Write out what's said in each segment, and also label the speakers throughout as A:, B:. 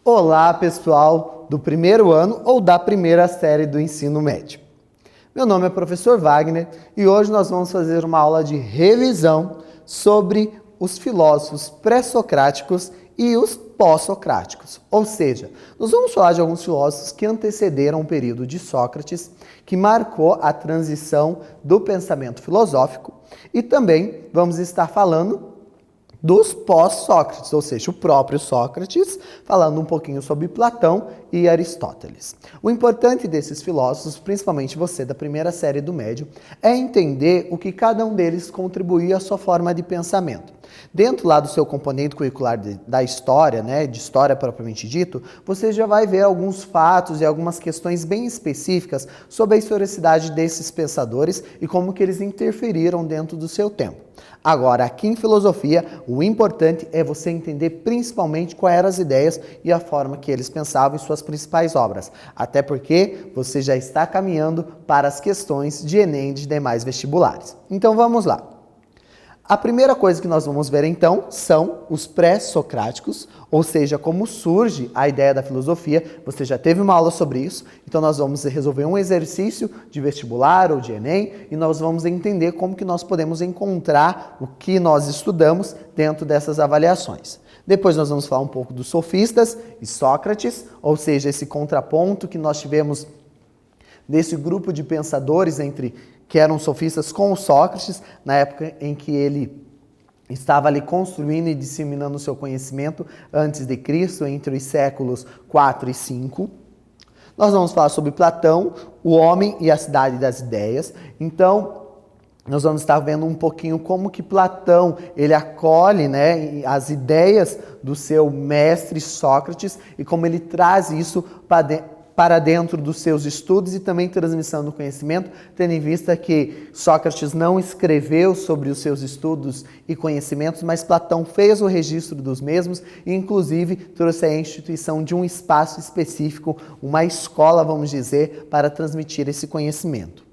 A: Olá, pessoal do primeiro ano ou da primeira série do ensino médio. Meu nome é professor Wagner e hoje nós vamos fazer uma aula de revisão sobre os filósofos pré-socráticos e os pós-socráticos. Ou seja, nós vamos falar de alguns filósofos que antecederam o período de Sócrates, que marcou a transição do pensamento filosófico, e também vamos estar falando dos pós-Sócrates, ou seja, o próprio Sócrates, falando um pouquinho sobre Platão e Aristóteles. O importante desses filósofos, principalmente você da primeira série do médio, é entender o que cada um deles contribuía à sua forma de pensamento. Dentro lá do seu componente curricular da história, de história propriamente dito, você já vai ver alguns fatos e algumas questões bem específicas sobre a historicidade desses pensadores e como que eles interferiram dentro do seu tempo. Agora, aqui em filosofia, o importante é você entender principalmente quais eram as ideias e a forma que eles pensavam em suas principais obras. Até porque você já está caminhando para as questões de Enem e de demais vestibulares. Então vamos lá. A primeira coisa que nós vamos ver então são os pré-socráticos, ou seja, como surge a ideia da filosofia. Você já teve uma aula sobre isso, então nós vamos resolver um exercício de vestibular ou de Enem e nós vamos entender como que nós podemos encontrar o que nós estudamos dentro dessas avaliações. Depois nós vamos falar um pouco dos sofistas e Sócrates, ou seja, esse contraponto que nós tivemos desse grupo de pensadores que eram sofistas com o Sócrates, na época em que ele estava ali construindo e disseminando o seu conhecimento antes de Cristo, entre os séculos 4 e 5. Nós vamos falar sobre Platão, o homem e a cidade das ideias. Então, nós vamos estar vendo um pouquinho como que Platão, ele acolhe as ideias do seu mestre Sócrates e como ele traz isso para dentro dos seus estudos e também transmissão do conhecimento, tendo em vista que Sócrates não escreveu sobre os seus estudos e conhecimentos, mas Platão fez o registro dos mesmos e, inclusive, trouxe a instituição de um espaço específico, uma escola, vamos dizer, para transmitir esse conhecimento.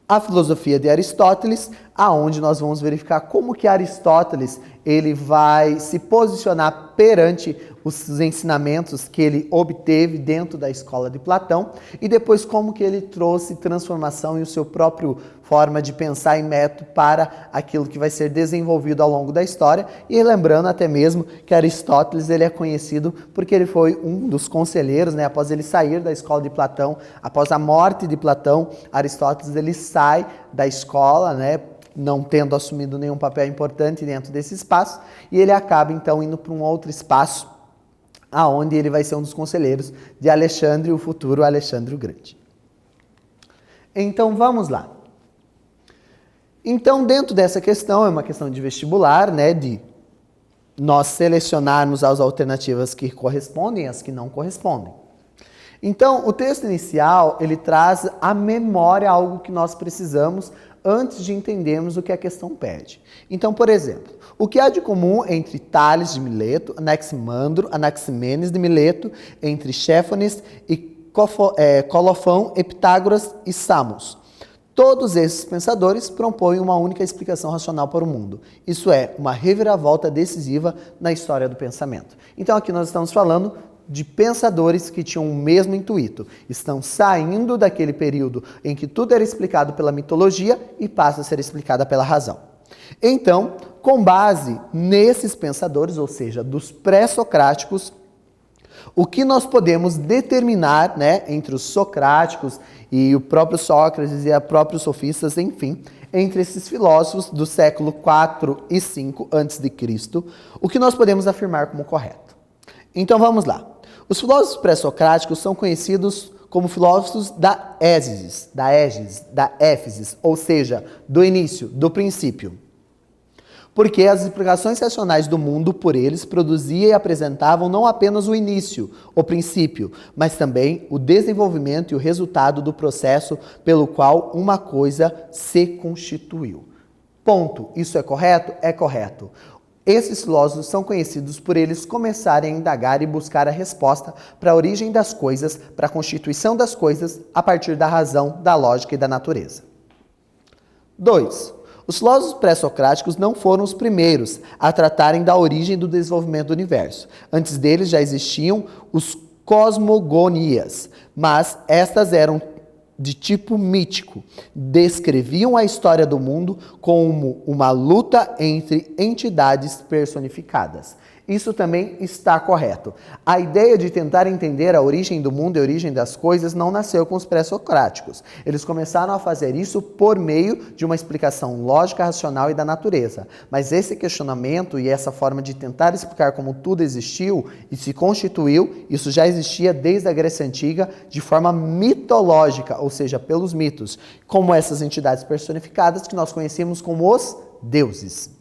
A: A filosofia de Aristóteles, aonde nós vamos verificar como que Aristóteles ele vai se posicionar perante os ensinamentos que ele obteve dentro da escola de Platão e depois como que ele trouxe transformação e o seu próprio forma de pensar e método para aquilo que vai ser desenvolvido ao longo da história. E lembrando até mesmo que Aristóteles ele é conhecido porque ele foi um dos conselheiros, após ele sair da escola de Platão, após a morte de Platão, Aristóteles ele sai da escola, não tendo assumido nenhum papel importante dentro desse espaço, e ele acaba então indo para um outro espaço, aonde ele vai ser um dos conselheiros de Alexandre, o futuro Alexandre o Grande. Então vamos lá. Então dentro dessa questão, é uma questão de vestibular, de nós selecionarmos as alternativas que correspondem e as que não correspondem. Então o texto inicial, ele traz à memória algo que nós precisamos antes de entendermos o que a questão pede. Então, por exemplo, o que há de comum entre Tales de Mileto, Anaximandro, Anaximenes de Mileto, entre Xéfanes e Colofão, Epitágoras e Samos? Todos esses pensadores propõem uma única explicação racional para o mundo. Isso é, uma reviravolta decisiva na história do pensamento. Então, aqui nós estamos falando de pensadores que tinham o mesmo intuito. Estão saindo daquele período em que tudo era explicado pela mitologia e passa a ser explicado pela razão. Então, com base nesses pensadores, ou seja, dos pré-socráticos, o que nós podemos determinar entre os socráticos e o próprio Sócrates e os próprios sofistas, enfim, entre esses filósofos do século 4 e 5 a.C., o que nós podemos afirmar como correto. Então vamos lá. Os filósofos pré-socráticos são conhecidos como filósofos da éfesis, ou seja, do início, do princípio. Porque as explicações racionais do mundo por eles produziam e apresentavam não apenas o início, o princípio, mas também o desenvolvimento e o resultado do processo pelo qual uma coisa se constituiu. Ponto. Isso é correto? É correto. Esses filósofos são conhecidos por eles começarem a indagar e buscar a resposta para a origem das coisas, para a constituição das coisas, a partir da razão, da lógica e da natureza. 2. Os filósofos pré-socráticos não foram os primeiros a tratarem da origem do desenvolvimento do universo. Antes deles já existiam os cosmogonias, mas estas eram de tipo mítico, descreviam a história do mundo como uma luta entre entidades personificadas. Isso também está correto. A ideia de tentar entender a origem do mundo e a origem das coisas não nasceu com os pré-socráticos. Eles começaram a fazer isso por meio de uma explicação lógica, racional e da natureza. Mas esse questionamento e essa forma de tentar explicar como tudo existiu e se constituiu, isso já existia desde a Grécia Antiga de forma mitológica, ou seja, pelos mitos, como essas entidades personificadas que nós conhecemos como os deuses.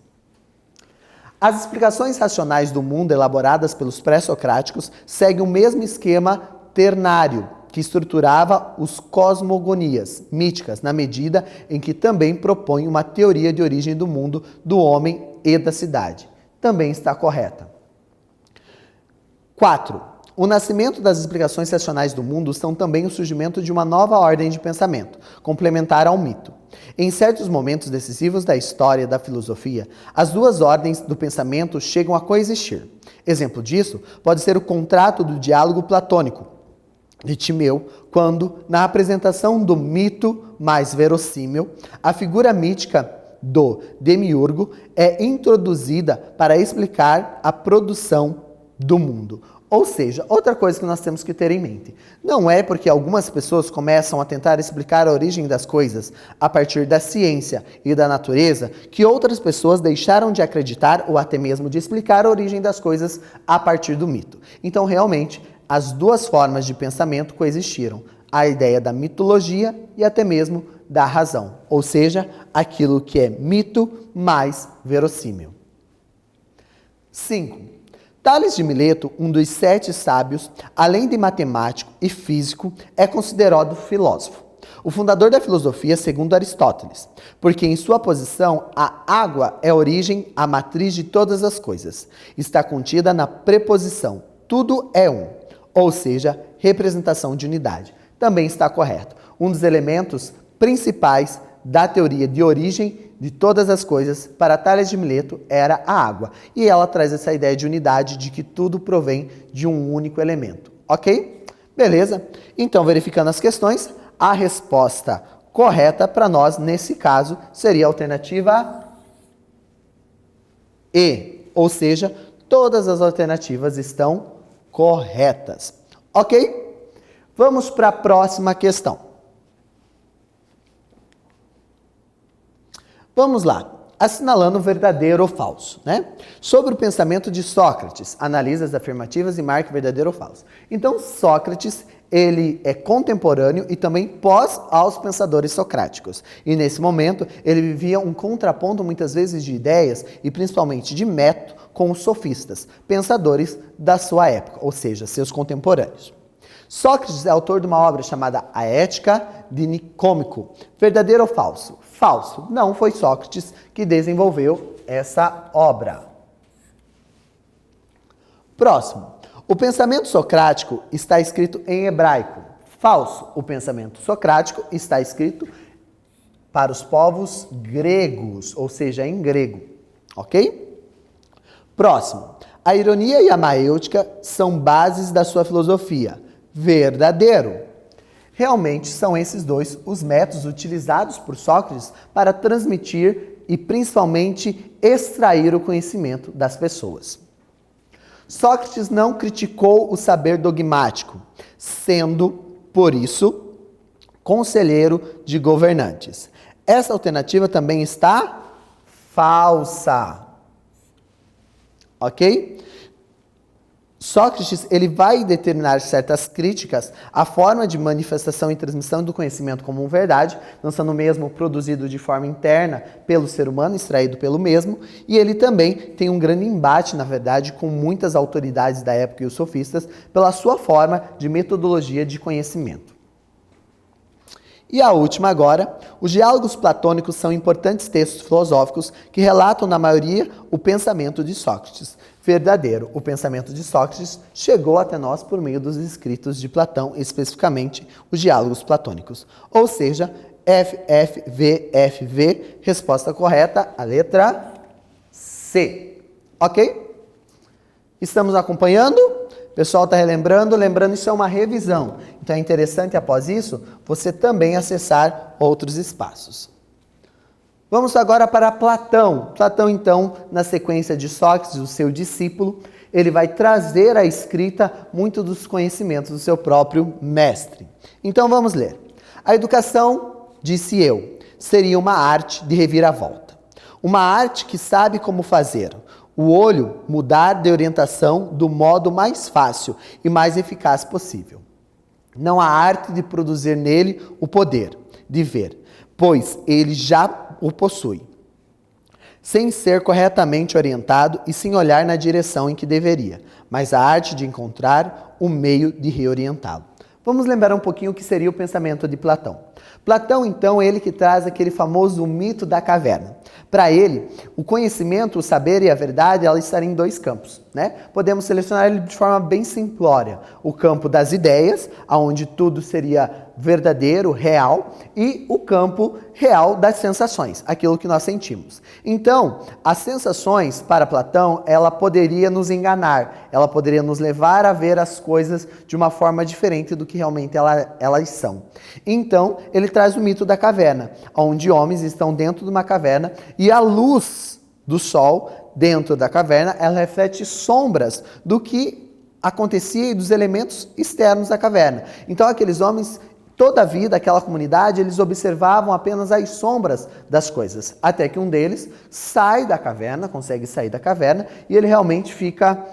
A: As explicações racionais do mundo elaboradas pelos pré-socráticos seguem o mesmo esquema ternário que estruturava os cosmogonias míticas, na medida em que também propõe uma teoria de origem do mundo, do homem e da cidade. Também está correta. 4. O nascimento das explicações racionais do mundo são também o surgimento de uma nova ordem de pensamento, complementar ao mito. Em certos momentos decisivos da história da filosofia, as duas ordens do pensamento chegam a coexistir. Exemplo disso pode ser o contrato do diálogo platônico de Timeu, quando, na apresentação do mito mais verossímil, a figura mítica do demiurgo é introduzida para explicar a produção do mundo. Ou seja, outra coisa que nós temos que ter em mente, não é porque algumas pessoas começam a tentar explicar a origem das coisas a partir da ciência e da natureza que outras pessoas deixaram de acreditar ou até mesmo de explicar a origem das coisas a partir do mito. Então, realmente, as duas formas de pensamento coexistiram, a ideia da mitologia e até mesmo da razão, ou seja, aquilo que é mito mais verossímil. 5. Tales de Mileto, um dos 7 sábios, além de matemático e físico, é considerado filósofo. O fundador da filosofia, segundo Aristóteles, porque em sua posição a água é a origem, a matriz de todas as coisas. Está contida na preposição tudo é um, ou seja, representação de unidade. Também está correto. Um dos elementos principais da teoria de origem de todas as coisas para Tales de Mileto era a água. E ela traz essa ideia de unidade, de que tudo provém de um único elemento. Ok? Beleza? Então, verificando as questões, a resposta correta para nós, nesse caso, seria a alternativa E. Ou seja, todas as alternativas estão corretas. Ok? Vamos para a próxima questão. Vamos lá, assinalando verdadeiro ou falso, né? Sobre o pensamento de Sócrates, analisa as afirmativas e marque verdadeiro ou falso. Então, Sócrates, ele é contemporâneo e também pós aos pensadores socráticos. E nesse momento, ele vivia um contraponto muitas vezes de ideias e principalmente de método com os sofistas, pensadores da sua época, ou seja, seus contemporâneos. Sócrates é autor de uma obra chamada A Ética de Nicômaco. Verdadeiro ou falso? Falso. Não foi Sócrates que desenvolveu essa obra. Próximo. O pensamento socrático está escrito em hebraico. Falso. O pensamento socrático está escrito para os povos gregos, ou seja, em grego. Ok? Próximo. A ironia e a maêutica são bases da sua filosofia. Verdadeiro. Realmente são esses dois os métodos utilizados por Sócrates para transmitir e principalmente extrair o conhecimento das pessoas. Sócrates não criticou o saber dogmático, sendo, por isso, conselheiro de governantes. Essa alternativa também está falsa. Ok? Sócrates, ele vai determinar certas críticas à forma de manifestação e transmissão do conhecimento como verdade, não sendo o mesmo produzido de forma interna pelo ser humano, extraído pelo mesmo, e ele também tem um grande embate, na verdade, com muitas autoridades da época e os sofistas, pela sua forma de metodologia de conhecimento. E a última agora, os diálogos platônicos são importantes textos filosóficos que relatam, na maioria, o pensamento de Sócrates. Verdadeiro, o pensamento de Sócrates chegou até nós por meio dos escritos de Platão, especificamente os diálogos platônicos. Ou seja, F, F, V, F, V. Resposta correta, a letra C. Ok? Estamos acompanhando? O pessoal está relembrando? Lembrando, isso é uma revisão. Então é interessante, após isso, você também acessar outros espaços. Vamos agora para Platão. Platão, então, na sequência de Sócrates, o seu discípulo, ele vai trazer à escrita muito dos conhecimentos do seu próprio mestre. Então vamos ler. A educação, disse eu, seria uma arte de reviravolta. Uma arte que sabe como fazer o olho mudar de orientação do modo mais fácil e mais eficaz possível. Não há arte de produzir nele o poder de ver, pois ele já o possui, sem ser corretamente orientado e sem olhar na direção em que deveria, mas a arte de encontrar o meio de reorientá-lo. Vamos lembrar um pouquinho o que seria o pensamento de Platão. Platão, então, ele que traz aquele famoso mito da caverna. Para ele, o conhecimento, o saber e a verdade, ela estariam em dois campos, né? Podemos selecionar ele de forma bem simplória. O campo das ideias, onde tudo seria verdadeiro, real, e o campo real das sensações, aquilo que nós sentimos. Então, as sensações, para Platão, ela poderia nos enganar, ela poderia nos levar a ver as coisas de uma forma diferente do que realmente elas são. Então, ele traz o mito da caverna, onde homens estão dentro de uma caverna e a luz do sol dentro da caverna, ela reflete sombras do que acontecia e dos elementos externos da caverna. Então, aqueles homens, toda a vida, aquela comunidade, eles observavam apenas as sombras das coisas, até que um deles sai da caverna, consegue sair da caverna, e ele realmente fica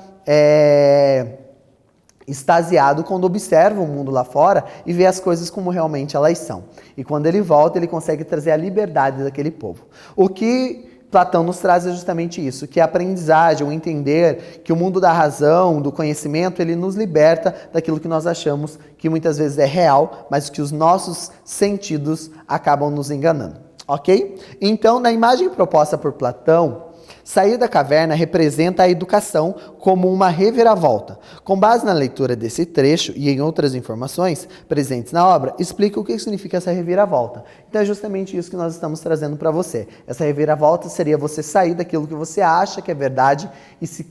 A: extasiado quando observa o mundo lá fora e vê as coisas como realmente elas são. E quando ele volta, ele consegue trazer a liberdade daquele povo. O que Platão nos traz é justamente isso, que a aprendizagem, o entender que o mundo da razão, do conhecimento, ele nos liberta daquilo que nós achamos que muitas vezes é real, mas que os nossos sentidos acabam nos enganando, ok? Então, na imagem proposta por Platão, sair da caverna representa a educação como uma reviravolta. Com base na leitura desse trecho e em outras informações presentes na obra, explica o que significa essa reviravolta. Então é justamente isso que nós estamos trazendo para você. Essa reviravolta seria você sair daquilo que você acha que é verdade e se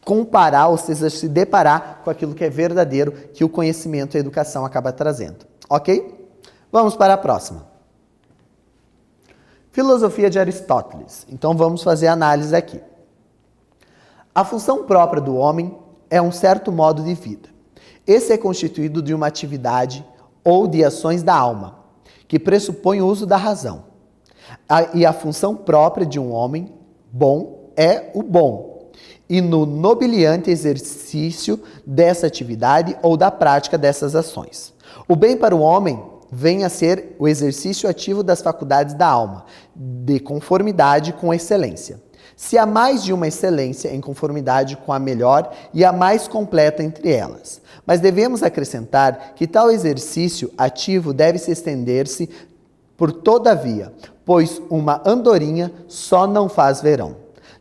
A: comparar, ou seja, se deparar com aquilo que é verdadeiro, que o conhecimento e a educação acaba trazendo. Ok? Vamos para a próxima. Filosofia de Aristóteles. Então vamos fazer a análise aqui. A função própria do homem é um certo modo de vida. Esse é constituído de uma atividade ou de ações da alma, que pressupõe o uso da razão. E a função própria de um homem bom é o bom, e no nobiliante exercício dessa atividade ou da prática dessas ações. O bem para o homem vem a ser o exercício ativo das faculdades da alma, de conformidade com a excelência. Se há mais de uma excelência em conformidade com a melhor e a mais completa entre elas. Mas devemos acrescentar que tal exercício ativo deve se estender-se por toda a via, pois uma andorinha só não faz verão,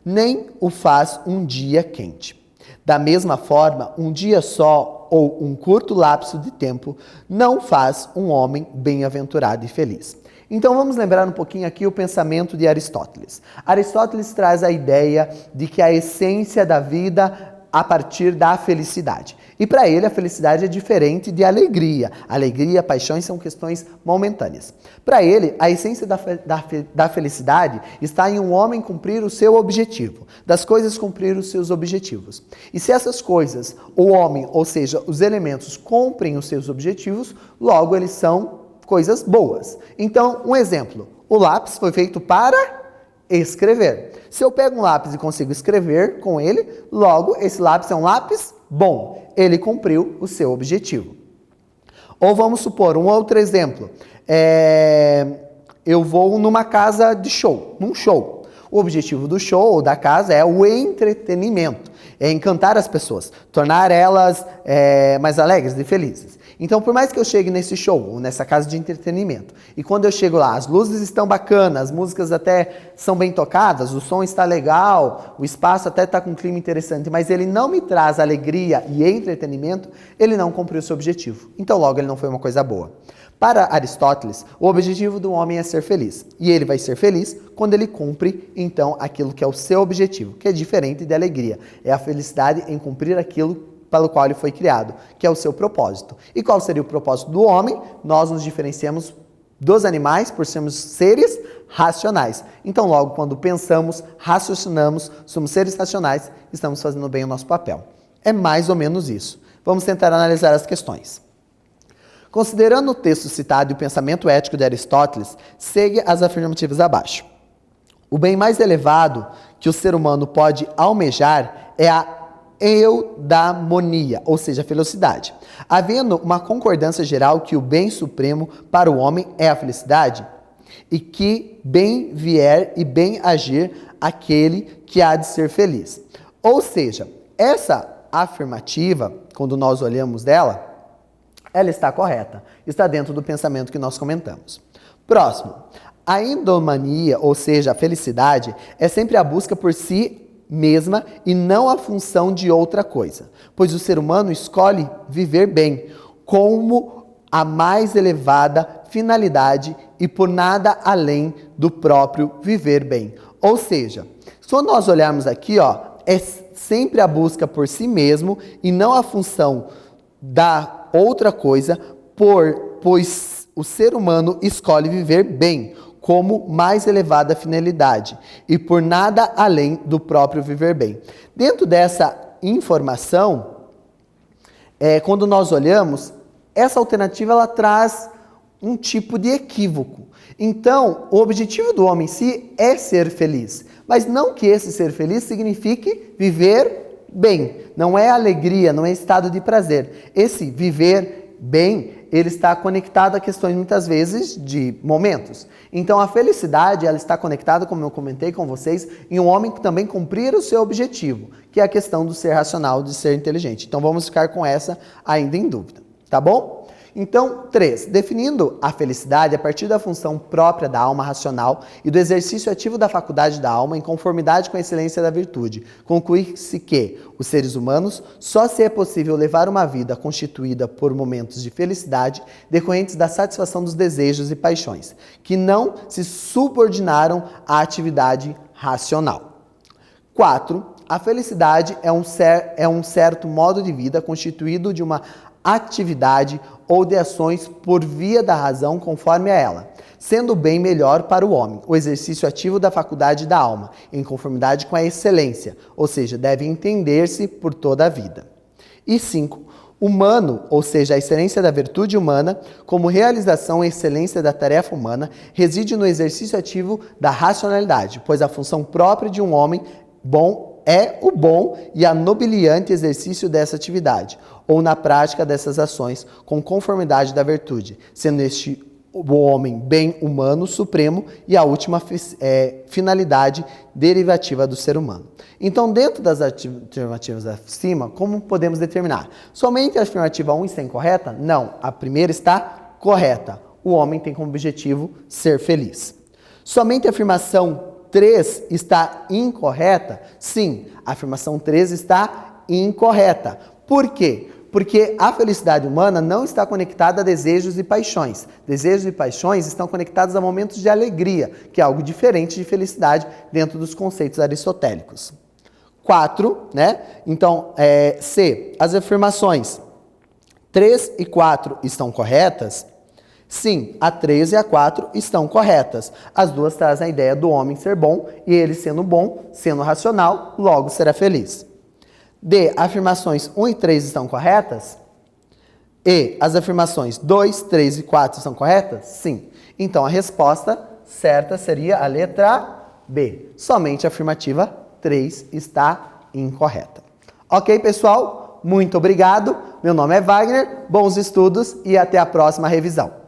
A: nem o faz um dia quente. Da mesma forma, um dia só ou um curto lapso de tempo não faz um homem bem-aventurado e feliz. Então vamos lembrar um pouquinho aqui o pensamento de Aristóteles. Aristóteles traz a ideia de que a essência da vida a partir da felicidade. E para ele a felicidade é diferente de alegria. Alegria, paixões são questões momentâneas. Para ele, a essência da felicidade está em um homem cumprir o seu objetivo, das coisas cumprir os seus objetivos. E se essas coisas, o homem, ou seja, os elementos, cumprem os seus objetivos, logo eles são coisas boas. Então, um exemplo, o lápis foi feito para escrever. Se eu pego um lápis e consigo escrever com ele, logo esse lápis é um lápis bom. Ele cumpriu o seu objetivo. Ou vamos supor, um outro exemplo. Eu vou numa casa de show, num show. O objetivo do show ou da casa é o entretenimento. É encantar as pessoas, tornar elas mais alegres e felizes. Então, por mais que eu chegue nesse show, nessa casa de entretenimento, e quando eu chego lá, as luzes estão bacanas, as músicas até são bem tocadas, o som está legal, o espaço até está com um clima interessante, mas ele não me traz alegria e entretenimento, ele não cumpriu o seu objetivo. Então, logo, ele não foi uma coisa boa. Para Aristóteles, o objetivo do homem é ser feliz. E ele vai ser feliz quando ele cumpre, então, aquilo que é o seu objetivo, que é diferente da alegria. É a felicidade em cumprir aquilo pelo qual ele foi criado, que é o seu propósito. E qual seria o propósito do homem? Nós nos diferenciamos dos animais por sermos seres racionais. Então, logo, quando pensamos, raciocinamos, somos seres racionais, estamos fazendo bem o nosso papel. É mais ou menos isso. Vamos tentar analisar as questões. Considerando o texto citado e o pensamento ético de Aristóteles, segue as afirmativas abaixo. O bem mais elevado que o ser humano pode almejar é a eudaimonia, ou seja, a felicidade. Havendo uma concordância geral que o bem supremo para o homem é a felicidade, e que bem vier e bem agir aquele que há de ser feliz. Ou seja, essa afirmativa, quando nós olhamos dela, ela está correta, está dentro do pensamento que nós comentamos. Próximo, a endomania, ou seja, a felicidade, é sempre a busca por si mesma e não a função de outra coisa, pois o ser humano escolhe viver bem como a mais elevada finalidade e por nada além do próprio viver bem. Ou seja, se nós olharmos aqui, é sempre a busca por si mesmo e não a função da outra coisa, pois o ser humano escolhe viver bem, como mais elevada finalidade, e por nada além do próprio viver bem. Dentro dessa informação, quando nós olhamos, essa alternativa ela traz um tipo de equívoco. Então, o objetivo do homem em si é ser feliz, mas não que esse ser feliz signifique viver bem, não é alegria, não é estado de prazer. Esse viver bem, ele está conectado a questões muitas vezes de momentos. Então a felicidade, ela está conectada, como eu comentei com vocês, em um homem que também cumprir o seu objetivo, que é a questão do ser racional, de ser inteligente. Então vamos ficar com essa ainda em dúvida, tá bom? Então, 3. Definindo a felicidade a partir da função própria da alma racional e do exercício ativo da faculdade da alma em conformidade com a excelência da virtude, conclui-se que os seres humanos só se é possível levar uma vida constituída por momentos de felicidade decorrentes da satisfação dos desejos e paixões, que não se subordinaram à atividade racional. 4. A felicidade é um certo modo de vida constituído de uma atividade ou de ações por via da razão conforme a ela, sendo bem melhor para o homem o exercício ativo da faculdade da alma, em conformidade com a excelência, ou seja, deve entender-se por toda a vida. E 5. Humano, ou seja, a excelência da virtude humana, como realização e excelência da tarefa humana, reside no exercício ativo da racionalidade, pois a função própria de um homem bom é o bom e a nobiliante exercício dessa atividade, ou na prática dessas ações, com conformidade da virtude, sendo este o homem bem humano supremo e a última finalidade derivativa do ser humano. Então, dentro das afirmativas acima, como podemos determinar? Somente a afirmativa 1 está incorreta? Não, a primeira está correta. O homem tem como objetivo ser feliz. Somente a afirmação 3 está incorreta? Sim, a afirmação 3 está incorreta. Por quê? Porque a felicidade humana não está conectada a desejos e paixões. Desejos e paixões estão conectados a momentos de alegria, que é algo diferente de felicidade dentro dos conceitos aristotélicos. 4, né? Então, C, as afirmações 3 e 4 estão corretas? Sim, a 3 e a 4 estão corretas. As duas trazem a ideia do homem ser bom, e ele sendo bom, sendo racional, logo será feliz. D, afirmações 1 e 3 estão corretas? E, as afirmações 2, 3 e 4 estão corretas? Sim. Então, a resposta certa seria a letra B. Somente a afirmativa 3 está incorreta. Ok, pessoal? Muito obrigado. Meu nome é Wagner, bons estudos e até a próxima revisão.